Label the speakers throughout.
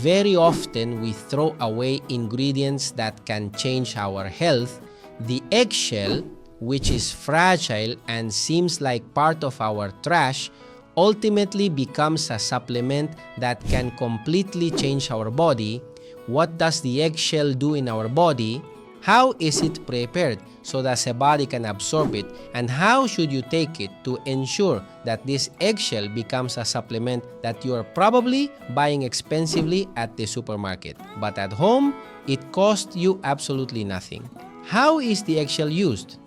Speaker 1: Very often we throw away ingredients that can change our health. The eggshell, which is fragile and seems like part of our trash, ultimately becomes a supplement that can completely change our body. What does the eggshell do in our body? How is it prepared so that the body can absorb it? And how should you take it to ensure that this eggshell becomes a supplement that you are probably buying expensively at the supermarket, but at home, it costs you absolutely nothing? How is the eggshell used?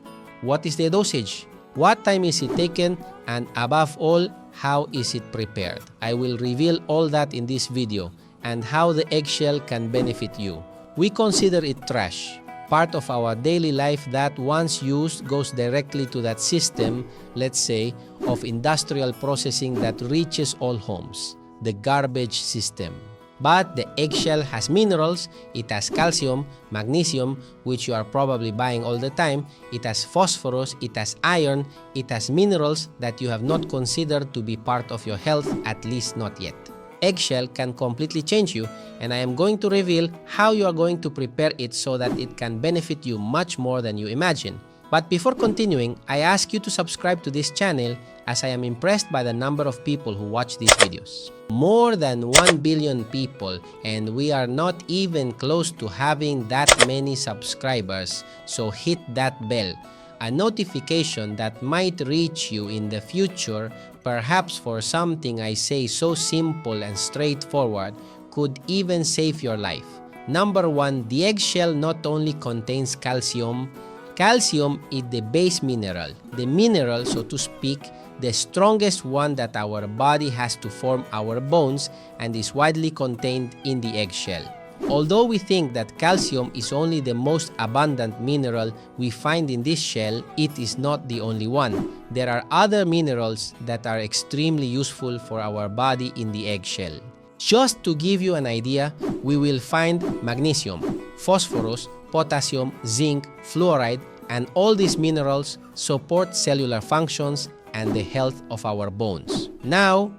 Speaker 1: What is the dosage? What time is it taken? And above all, how is it prepared? I will reveal all that in this video and how the eggshell can benefit you. We consider it trash, part of our daily life that once used goes directly to that system, let's say, of industrial processing that reaches all homes, the garbage system. But the eggshell has minerals, it has calcium, magnesium, which you are probably buying all the time, it has phosphorus, it has iron, it has minerals that you have not considered to be part of your health, at least not yet. Eggshell can completely change you, and I am going to reveal how you are going to prepare it so that it can benefit you much more than you imagine. But before continuing, I ask you to subscribe to this channel as I am impressed by the number of people who watch these videos. More than 1 billion people, and we are not even close to having that many subscribers, so hit that bell. A notification that might reach you in the future, perhaps for something I say so simple and straightforward, could even save your life. Number 1, the eggshell not only contains calcium. Calcium is the base mineral, the mineral, so to speak, the strongest one that our body has to form our bones, and is widely contained in the eggshell. Although we think that calcium is only the most abundant mineral we find in this shell, it is not the only one. There are other minerals that are extremely useful for our body in the eggshell. Just to give you an idea, we will find magnesium, phosphorus, potassium, zinc, fluoride, and all these minerals support cellular functions and the health of our bones. Now,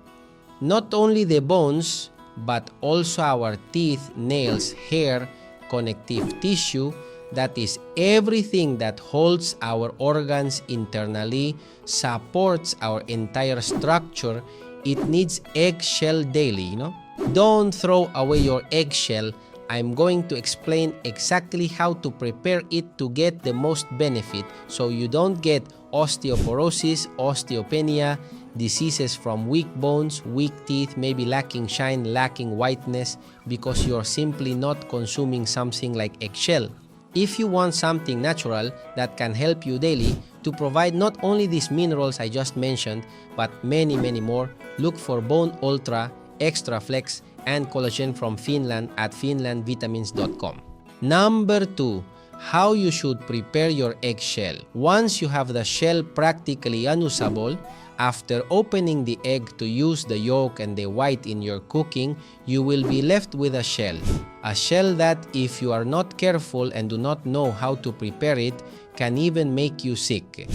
Speaker 1: not only the bones, but also our teeth, nails, hair, connective tissue, that is everything that holds our organs internally, supports our entire structure. It needs eggshell daily, Don't throw away your eggshell. I'm going to explain exactly how to prepare it to get the most benefit so you don't get osteoporosis, osteopenia, diseases from weak bones, weak teeth, maybe lacking shine, lacking whiteness, because you're simply not consuming something like eggshell. If you want something natural that can help you daily to provide not only these minerals I just mentioned, but many more, look for Bone Ultra, Extra Flex, and Collagen from Finland at finlandvitamins.com. Number 2, how you should prepare your eggshell. Once you have the shell practically unusable, after opening the egg to use the yolk and the white in your cooking, you will be left with a shell. A shell that, if you are not careful and do not know how to prepare it, can even make you sick.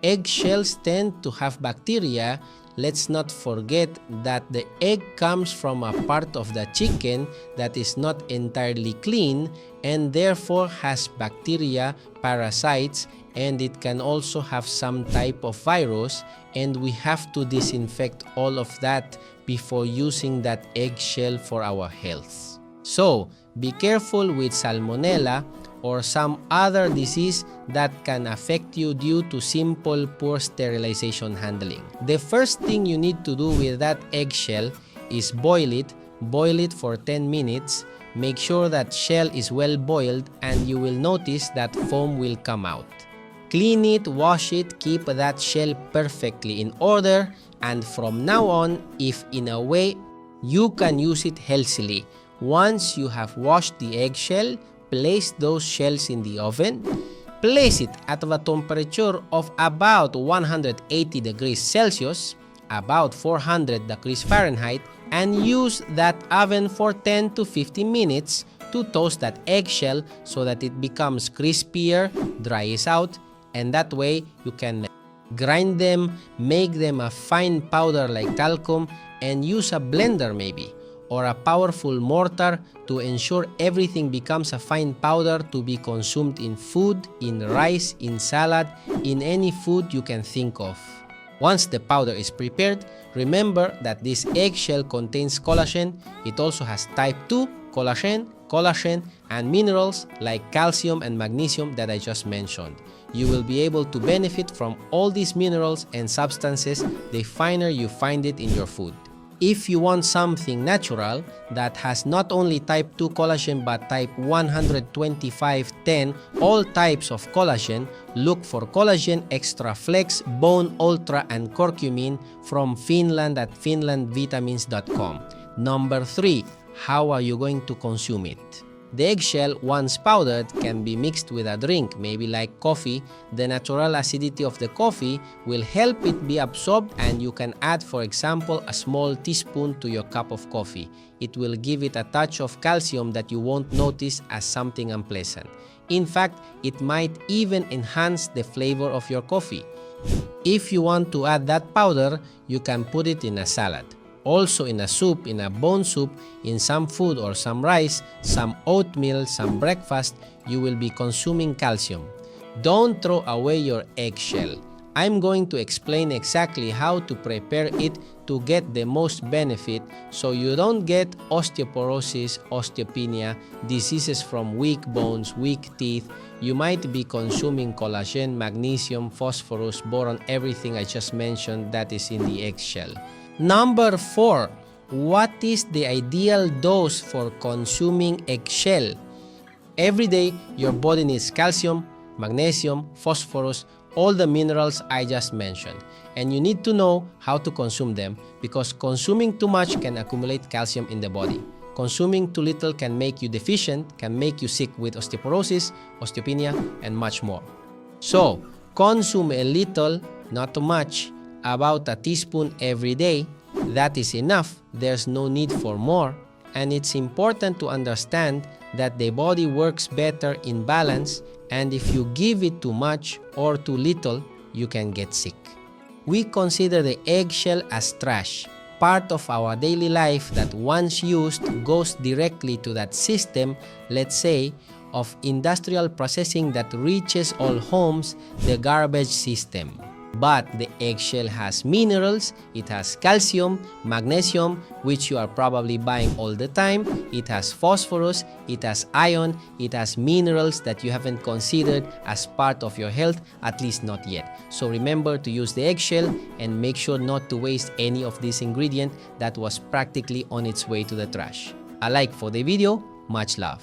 Speaker 1: Eggshells tend to have bacteria. Let's not forget that the egg comes from a part of the chicken that is not entirely clean and therefore has bacteria, parasites, and it can also have some type of virus, and we have to disinfect all of that before using that eggshell for our health. So, be careful with salmonella or some other disease that can affect you due to simple poor sterilization handling. The first thing you need to do with that eggshell is boil it for 10 minutes. Make sure that shell is well boiled and you will notice that foam will come out. Clean it, wash it, keep that shell perfectly in order, and from now on, if in a way, you can use it healthily. Once you have washed the eggshell, place those shells in the oven. Place it at a temperature of about 180 degrees Celsius, about 400 degrees Fahrenheit, and use that oven for 10 to 15 minutes to toast that eggshell so that it becomes crispier, dries out, and that way you can grind them, make them a fine powder like talcum, and use a blender maybe. or a powerful mortar to ensure everything becomes a fine powder to be consumed in food, in rice, in salad, in any food you can think of. Once the powder is prepared, remember that this eggshell contains collagen. It also has type 2, collagen, and minerals like calcium and magnesium that I just mentioned. You will be able to benefit from all these minerals and substances the finer you find it in your food. If you want something natural that has not only type 2 collagen but type 125-10, all types of collagen, look for Collagen Extra Flex, Bone Ultra, and Curcumin from Finland at finlandvitamins.com. Number 3. How are you going to consume it? The eggshell, once powdered, can be mixed with a drink, maybe like coffee. The natural acidity of the coffee will help it be absorbed, and you can add, for example, a small teaspoon to your cup of coffee. It will give it a touch of calcium that you won't notice as something unpleasant. In fact, it might even enhance the flavor of your coffee. If you want to add that powder, you can put it in a salad. Also in a soup, in a bone soup, in some food or some rice, some oatmeal, some breakfast, you will be consuming calcium. Don't throw away your eggshell. I'm going to explain exactly how to prepare it to get the most benefit so you don't get osteoporosis, osteopenia, diseases from weak bones, weak teeth. You might be consuming collagen, magnesium, phosphorus, boron, everything I just mentioned that is in the eggshell. Number 4. What is the ideal dose for consuming eggshell? Every day, your body needs calcium, magnesium, phosphorus, all the minerals I just mentioned. And you need to know how to consume them because consuming too much can accumulate calcium in the body. Consuming too little can make you deficient, can make you sick with osteoporosis, osteopenia, and much more. So, consume a little, not too much, about a teaspoon every day. That is enough. There's no need for more. And it's important to understand that the body works better in balance, and if you give it too much or too little, you can get sick. We consider the eggshell as trash, part of our daily life that once used goes directly to that system, let's say, of industrial processing that reaches all homes, the garbage system. But the eggshell has minerals, it has calcium, magnesium, which you are probably buying all the time, it has phosphorus, it has iron, it has minerals that you haven't considered as part of your health, at least not yet. So remember to use the eggshell and make sure not to waste any of this ingredient that was practically on its way to the trash. A like for the video, much love.